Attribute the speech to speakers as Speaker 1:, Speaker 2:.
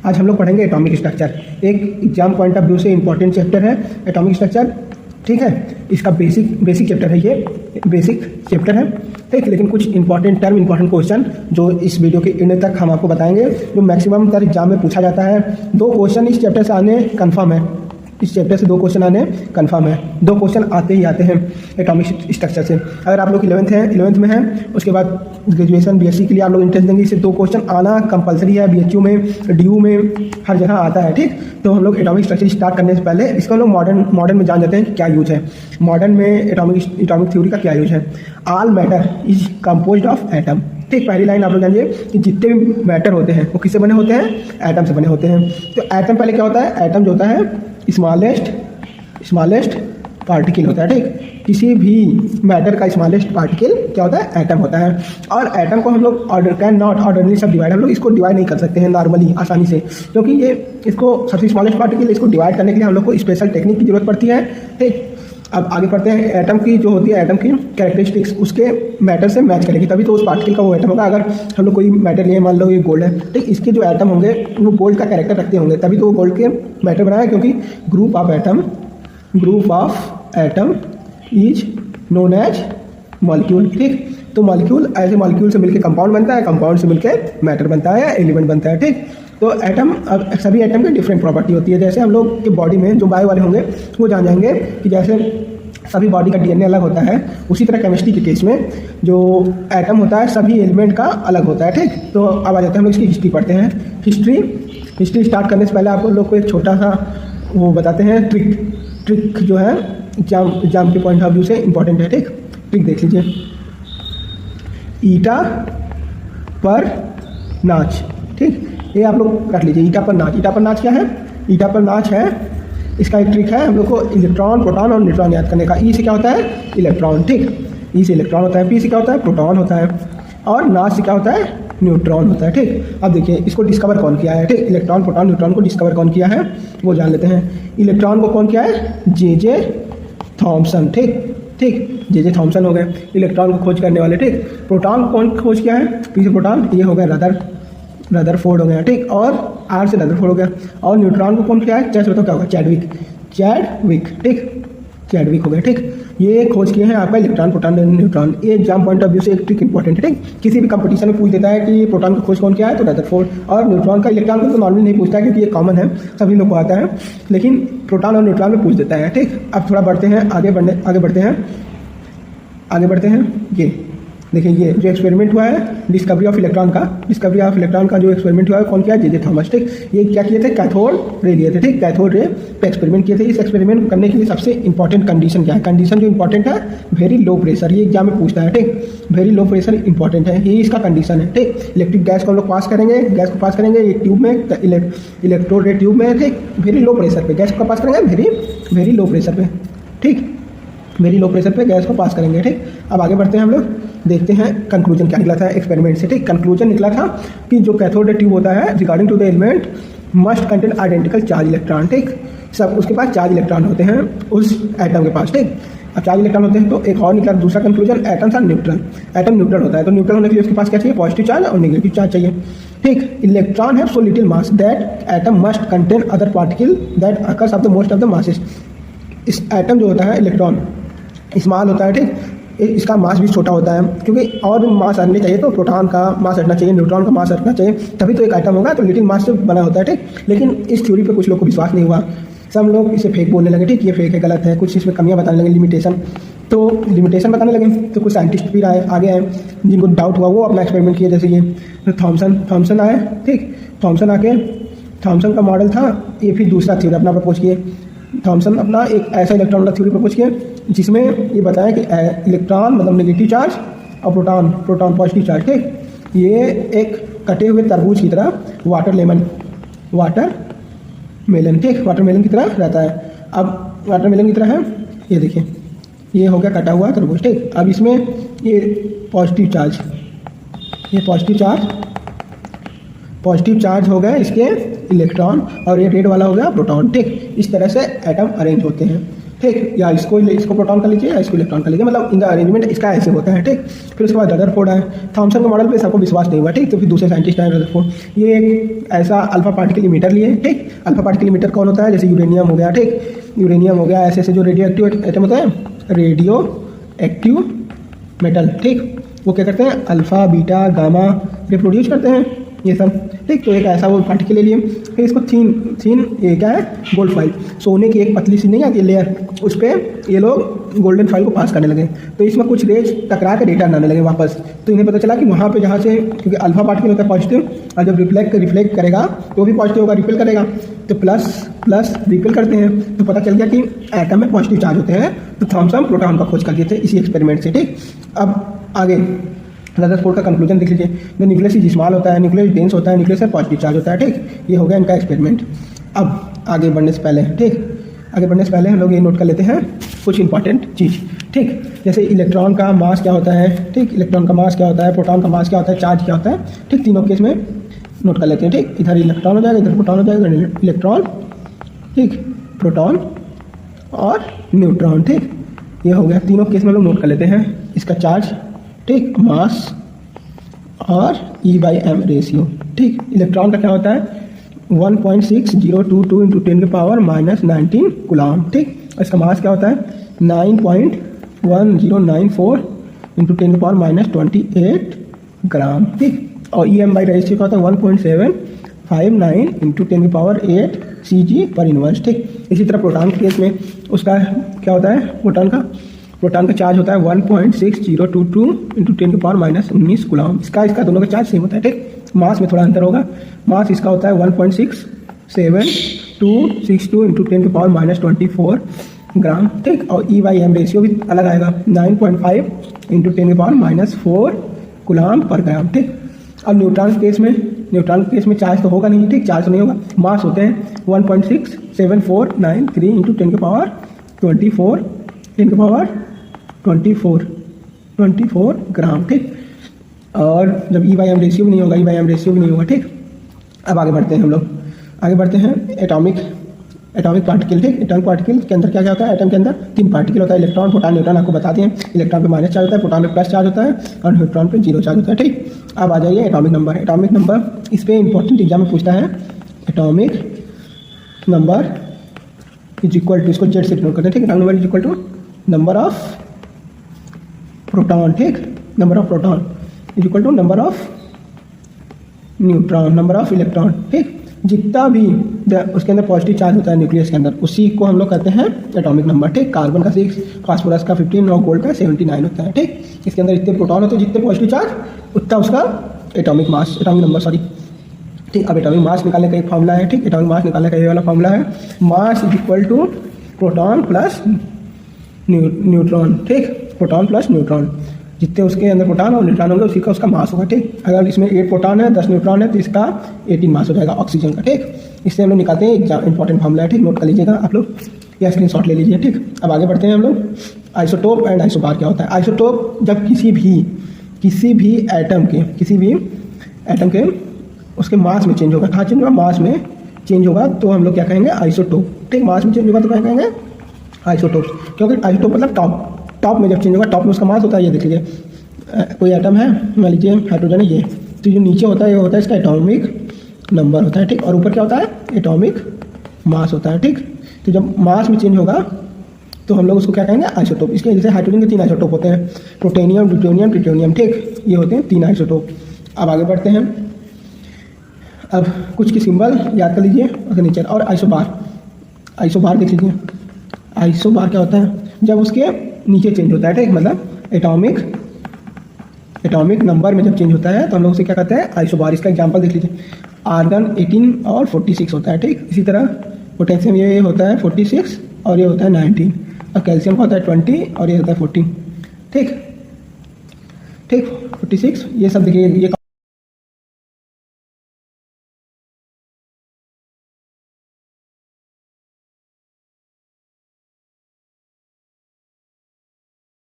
Speaker 1: आज हम लोग पढ़ेंगे एटॉमिक स्ट्रक्चर। एक एग्जाम पॉइंट ऑफ व्यू से इंपॉर्टेंट चैप्टर है एटॉमिक स्ट्रक्चर, ठीक है। इसका बेसिक चैप्टर है, ये बेसिक चैप्टर है, ठीक। लेकिन कुछ इंपॉर्टेंट टर्म, इंपॉर्टेंट क्वेश्चन जो इस वीडियो के एंड तक हम आपको बताएंगे, जो मैक्सिमम तर एग्जाम में पूछा जाता है। 2 क्वेश्चन इस चैप्टर से आने कंफर्म है, इस चैप्टर से 2 क्वेश्चन आने कंफर्म है। 2 क्वेश्चन आते ही आते हैं एटॉमिक स्ट्रक्चर से। अगर आप लोग 11th में हैं, उसके बाद ग्रेजुएशन बीएससी के लिए आप लोग इंटरेस्ट देंगे, इससे 2 क्वेश्चन आना कंपलसरी है। बीएचयू में, डीयू में, हर जगह आता है, ठीक। तो हम लोग एटॉमिक स्ट्रक्चर स्टार्ट करने से पहले इसको हम लोग मॉडर्न में जान जाते हैं कि क्या यूज है। मॉडर्न में एटॉमिक थ्योरी का क्या यूज है। All matter is composed of atom, ठीक। पहली लाइन आप लोग जानिए कि जितने भी मैटर होते हैं वो किससे बने होते हैं, एटम से बने होते हैं। तो एटम पहले क्या होता है, एटम जो होता है स्मॉलेस्ट पार्टिकल होता है, ठीक। किसी भी मैटर का स्मॉलेस्ट पार्टिकल क्या होता है, एटम होता है। और एटम को हम लोग ऑर्डरली सब डिवाइड, हम लोग इसको डिवाइड नहीं कर सकते हैं नॉर्मली आसानी से, क्योंकि ये इसको सबसे स्मॉलेस्ट पार्टिकल, इसको डिवाइड करने के लिए हम लोग को स्पेशल टेक्निक की जरूरत पड़ती है, ठीक। अब आगे पढ़ते हैं। एटम की जो होती है, एटम की कैरेक्टरिस्टिक्स उसके मैटर से मैच करेगी, तभी तो उस पार्टिकल का वो एटम होगा। अगर हम लोग कोई मैटर लिए, मान लो ये गोल्ड है, ठीक। इसके जो एटम होंगे वो गोल्ड का कैरेक्टर रखते होंगे, तभी तो वो गोल्ड के मैटर बनाए, क्योंकि group of atom is known as molecule, ठीक। तो मॉलिक्यूल ऐसे मॉलिक्यूल से मिलकर कंपाउंड बनता है, कंपाउंड से मिलकर मैटर बनता है, एलिमेंट बनता है, ठीक। तो एटम, अब सभी एटम की डिफरेंट प्रॉपर्टी होती है। जैसे हम लोग के बॉडी में जो बायो वाले होंगे वो जान जाएंगे कि जैसे सभी बॉडी का डीएनए अलग होता है, उसी तरह केमिस्ट्री के केस में जो एटम होता है सभी एलिमेंट का अलग होता है, ठीक। तो अब आ जाते हैं हम लोग इसकी हिस्ट्री पढ़ते हैं। हिस्ट्री स्टार्ट करने से पहले आप लोग को एक छोटा सा वो बताते हैं, ट्रिक जो है एग्जाम के पॉइंट ऑफ व्यू से इंपॉर्टेंट है, ठीक। ट्रिक देख लीजिए। ईटा पर नाच, ठीक। ये आप लोग कर लीजिए, ईटा पर नाच क्या है, ईटा पर नाच है। इसका एक ट्रिक है हम लोग को इलेक्ट्रॉन, प्रोटॉन और न्यूट्रॉन याद करने का। ई से क्या होता है, इलेक्ट्रॉन, ठीक। ई से इलेक्ट्रॉन होता है, पी से क्या होता है, प्रोटॉन होता है, और नाच से क्या होता है, न्यूट्रॉन होता है, ठीक। अब देखिए इसको डिस्कवर कौन किया है, ठीक। इलेक्ट्रॉन, प्रोटॉन, न्यूट्रॉन को डिस्कवर कौन किया है वो जान लेते हैं। इलेक्ट्रॉन को कौन किया है, जे थॉमसन, ठीक। जे थॉमसन हो गए इलेक्ट्रॉन को खोज करने वाले, ठीक। प्रोटॉन को कौन खोज किया है, पी से प्रोटॉन, ये हो गया रदरफोर्ड हो गया, ठीक। और आर से रदरफोर्ड हो गया। और न्यूट्रॉन को कौन किया है, चैस बताओ क्या होगा, चैडविक, ठीक। चैडविक हो गया, ठीक। ये खोज किए हैं आपका इलेक्ट्रॉन, प्रोटॉन, न्यूट्रॉन। ये एग्जाम पॉइंट ऑफ व्यू से एक ट्रिक इंपॉर्टेंट है, ठीक। किसी भी कंपटीशन में पूछ देता है कि प्रोटॉन की खोज कौन किया है तो रदरफोर्ड, और न्यूट्रॉन का, इलेक्ट्रॉन को तो नॉर्मली नहीं पूछता है क्योंकि ये कॉमन है, सभी लोग को आता है, लेकिन प्रोटॉन और न्यूट्रॉन में पूछ देता है, ठीक। अब थोड़ा बढ़ते हैं, आगे बढ़ते हैं। ये देखिए, ये जो एक्सपेरिमेंट हुआ है डिस्कवरी ऑफ इलेक्ट्रॉन का जो एक्सपेरिमेंट हुआ है कौन किया है, जे थॉमस, ठीक। ये क्या किए थे, कैथोड रे लिए थे, ठीक। कैथोड रे पे एक्सपेरिमेंट किए थे। इस एक्सपेरिमेंट करने के लिए सबसे इंपॉर्टेंट कंडीशन क्या है, कंडीशन जो इंपॉर्टेंट है, वेरी लो प्रेशर। ये एग्जाम में पूछता है, ठीक। वेरी लो प्रेशर इंपॉर्टेंट है, ये इसका कंडीशन है, ठीक। इलेक्ट्रिक गैस को हम लोग पास करेंगे, एक ट्यूब में, इलेक्ट्रोड रे ट्यूब में, ठीक। वेरी लो प्रेशर पे गैस को पास करेंगे, वेरी लो प्रेशर पे, ठीक। वेरी लो प्रेशर पे गैस को पास करेंगे, ठीक। अब आगे बढ़ते हैं हम लोग, देखते हैं कंक्लूजन क्या निकला था एक्सपेरिमेंट से, ठीक। कंक्लूजन निकला था कि जो कैथोड ट्यूब होता है, regarding to the element must contain identical charge electron, ठीक। सब उसके पास चार्ज इलेक्ट्रॉन होते हैं उस एटम के पास, ठीक। अब चार्ज इलेक्ट्रॉन होते हैं तो एक और निकला दूसरा conclusion, atoms are neutral. Atom neutral होता है, तो न्यूट्रल होने के लिए उसके पास क्या चाहिए, पॉजिटिव चार्ज और नेगेटिव चार्ज चाहिए, ठीक। Electron have so little mass that atom must contain other particle that occurs of the most of the masses. इस एटम जो होता है, इलेक्ट्रॉन स्मॉल होता है, ठीक। इसका मास भी छोटा होता है, क्योंकि और भी मास हटने चाहिए, तो प्रोटॉन का मास हटना चाहिए, न्यूट्रॉन का मास हटना चाहिए, तभी तो एक आइटम होगा। तो लिटिल मास से बना होता है, ठीक। लेकिन इस थ्योरी पे कुछ लोग को विश्वास नहीं हुआ, सब लोग इसे फेक बोलने लगे, ठीक। ये फेक है, गलत है, कुछ इसमें कमियां बताने लगे, लिमिटेशन बताने लगे। तो कुछ साइंटिस्ट भी आगे आए जिनको डाउट हुआ, वो अपना एक्सपेरिमेंट किए। जैसे ये थॉमसन आए, ठीक। थॉमसन का मॉडल था, ये फिर दूसरा थ्योरी अपना प्रपोज किए। थॉमसन अपना एक ऐसा इलेक्ट्रॉन का थ्योरी प्रपोज किया जिसमें ये बताया कि इलेक्ट्रॉन मतलब नेगेटिव चार्ज और प्रोटॉन पॉजिटिव चार्ज, ठीक। ये एक कटे हुए तरबूज की तरह वाटरमेलन, ठीक, वाटरमेलन की तरह रहता है। अब वाटरमेलन की तरह है, ये देखिए, ये हो गया कटा हुआ तरबूज, ठीक। अब इसमें ये पॉजिटिव चार्ज हो गए इसके इलेक्ट्रॉन, और ये रेड वाला हो गया प्रोटॉन, ठीक। इस तरह से एटम अरेंज होते हैं। ठीक, या इसको प्रोटॉन कर लीजिए या इसको इलेक्ट्रॉन कर लीजिए, मतलब इनका अरेंजमेंट इसका ऐसे होता है। ठीक, फिर उसके बाद रदरफोर्ड है। थॉमसन के मॉडल पे सबको विश्वास नहीं हुआ। ठीक, तो फिर दूसरे साइंटिस्ट है रदरफोर्ड। ये एक ऐसा अल्फा पार्टिकल इमीटर लिए। ठीक, अल्फा पार्टिकल इमीटर कौन होता है? जैसे यूरेनियम हो गया। ठीक, यूरेनियम हो गया, ऐसे ऐसे जो रेडियो एक्टिव एटम होते हैं, रेडियो एक्टिव मेटल। ठीक, वो क्या करते हैं? अल्फा बीटा गामा ये प्रोड्यूस करते हैं ये सब। ठीक, तो एक ऐसा वो पार्टिकल ले लिए। फिर इसको थीन ये क्या है? गोल्ड फाइल, सोने की एक पतली सी नहीं आती लेयर, उस पर ये लोग गोल्डन फाइल को पास करने लगे। तो इसमें कुछ रेज टकरा के रिटर्न आने लगे वापस। तो इन्हें पता चला कि वहाँ पे जहाँ से, क्योंकि अल्फा पार्टिकल होता है पॉजिटिव, और जब रिफ्लेक्ट करेगा तो भी पॉजिटिव होगा, रिपेल करेगा। तो प्लस रिपेल करते हैं। तो पता चल गया कि एटम में पॉजिटिव चार्ज होते हैं। तो थॉमसन प्रोटॉन का खोज कर दिए थे इसी एक्सपेरिमेंट से। ठीक, अब आगे रदरफोर्ड का कंक्लूजन देख लीजिए। जो न्यूक्लियस ही स्मॉल होता है, न्यूक्लियस डेंस होता है, न्यूक्लियस से पॉजिटिव चार्ज होता है। ठीक, ये हो गया इनका एक्सपेरिमेंट। अब आगे बढ़ने से पहले हम लोग ये नोट कर लेते हैं कुछ इंपॉर्टेंट चीज़। ठीक, जैसे इलेक्ट्रॉन का मास क्या होता है? ठीक, इलेक्ट्रॉन का मास क्या होता है, प्रोटॉन का मास क्या होता है, चार्ज क्या होता है। ठीक, तीनों केस में नोट कर लेते हैं। ठीक, इधर इलेक्ट्रॉन हो जाएगा, इधर प्रोटॉन हो जाएगा, इलेक्ट्रॉन, ठीक, प्रोटॉन और न्यूट्रॉन। ठीक, ये हो गया, तीनों केस में लोग नोट कर लेते हैं इसका चार्ज। ठीक, मास और E/m रेशियो। ठीक, इलेक्ट्रॉन का क्या होता है? 1.6022 × 10⁻⁻19 कूलम। ठीक, इसका मास क्या होता है? 9.1094 × 10⁻28 ग्राम। ठीक, और E/m रेशियो का होता है 1.759 × 10⁸ Cg/इनवर्स। ठीक, इसी तरह प्रोटॉन के केस में उसका क्या होता है? प्रोटॉन का चार्ज होता है 1.6022 × 10⁻⁻19 कूलम। इसका दोनों का चार्ज सेम होता है। ठीक, मास में थोड़ा अंतर होगा। मास इसका होता है 1.6762 × 10⁻24 ग्राम। ठीक, और E/m रेशियो भी अलग आएगा, 9.5 × 10⁻4 कूलम पर ग्राम। ठीक, और न्यूट्रॉन के केस में चार्ज तो होगा नहीं। ठीक, चार्ज तो नहीं होगा। मास होते हैं 1.6749 × 10⁻24 ग्राम। ठीक, और जब E/m रेशियो भी नहीं होगा। ठीक, अब आगे बढ़ते हैं हम लोग। Atomic particle. ठीक, एटॉमिक पार्टिकल के अंदर क्या होता है? एटम के अंदर 3 पार्टिकल होता है, इलेक्ट्रॉन, प्रोटॉन, न्यूट्रॉन। आपको बता दें, इलेक्ट्रॉन पे माइनस चार्ज होता है, प्रोटॉन पे प्लस चार्ज होता है, और न्यूट्रॉन पे 0 चार्ज होता है। ठीक, अब आ जाइए एटॉमिक नंबर। इस पर इंपॉर्टेंट एग्जाम में पूछता है। Atomic number is equal to, इसको जेड से डिनोट करते हैं। ठीक, atomic number is equal to number of proton. ठीक, number of proton is equal to number of neutron, number of electron. ठीक, जितना भी उसके अंदर पॉजिटिव चार्ज होता है न्यूक्लियस के अंदर, उसी को हम लोग कहते हैं एटॉमिक नंबर। ठीक, कार्बन का 6, फास्फोरस का 15 और गोल्ड का 79 होता है। ठीक, इसके अंदर इतने प्रोटॉन होते हैं, जितने पॉजिटिव चार्ज उतना उसका एटॉमिक नंबर। ठीक, अब एटॉमिक मास निकालने का एक फॉर्मूला है। ठीक, एटॉमिक मास निकालने का ये वाला फॉर्मूला है, mass is equal to proton plus neutron. ठीक, प्रोटॉन प्लस न्यूट्रॉन, जितने उसके अंदर प्रोटॉन और न्यूट्रॉन होंगे उसी का उसका मास होगा। ठीक, अगर इसमें 8 प्रोटॉन है, 10 न्यूट्रॉन है, तो इसका 18 मास हो जाएगा ऑक्सीजन का। ठीक, इससे हम लोग निकालते हैं, इंपॉर्टेंट फॉर्मूला है। ठीक, नोट कर लीजिएगा आप लोग, या स्क्रीनशॉट ले लीजिए। ठीक, अब आगे बढ़ते हैं हम लोग। आइसोटोप एंड आइसोबार क्या होता है? आइसोटोप जब किसी भी एटम के उसके मास में चेंज होगा। कहाँ चेंज होगा? मास में चेंज होगा, तो हम लोग क्या कहेंगे? आइसोटोप। ठीक, मास में चेंज होगा तो क्या कहेंगे? आइसोटोप। क्योंकि आइसोटोप मतलब टॉप में जब चेंज होगा, टॉप में उसका मास होता है। ये देख लीजिए, कोई एटम है, मान लीजिए हाइड्रोजन है ये, तो जो नीचे होता है ये होता है इसका एटॉमिक नंबर होता है। ठीक, और ऊपर क्या होता है? एटॉमिक मास होता है। ठीक, तो जब मास में चेंज होगा तो हम लोग उसको क्या कहेंगे? आइसोटोप। इसके जैसे हाइड्रोजन के 3 आइसोटोप होते हैं, प्लूटोनियम, ड्यूटेनियम, ट्रिटियम। ठीक, ये होते हैं 3 आइसोटोप। अब आगे बढ़ते हैं। अब कुछ की सिंबल याद कर लीजिए उसके नीचे। और आइसोबार देख लीजिए। आइसोबार क्या होता है? जब उसके नीचे चेंज होता है। ठीक, मतलब एटॉमिक नंबर में जब चेंज होता है तो हम लोग उसे क्या कहते हैं? आइसोबार। इसका एग्जांपल देख लीजिए, आर्गन 18 और 46 होता है। ठीक, इसी तरह पोटेशियम ये होता है 46 और ये होता है 19, और कैल्शियम का होता है 20 और ये होता है 14। ठीक, 46 ये सब देखिए, ये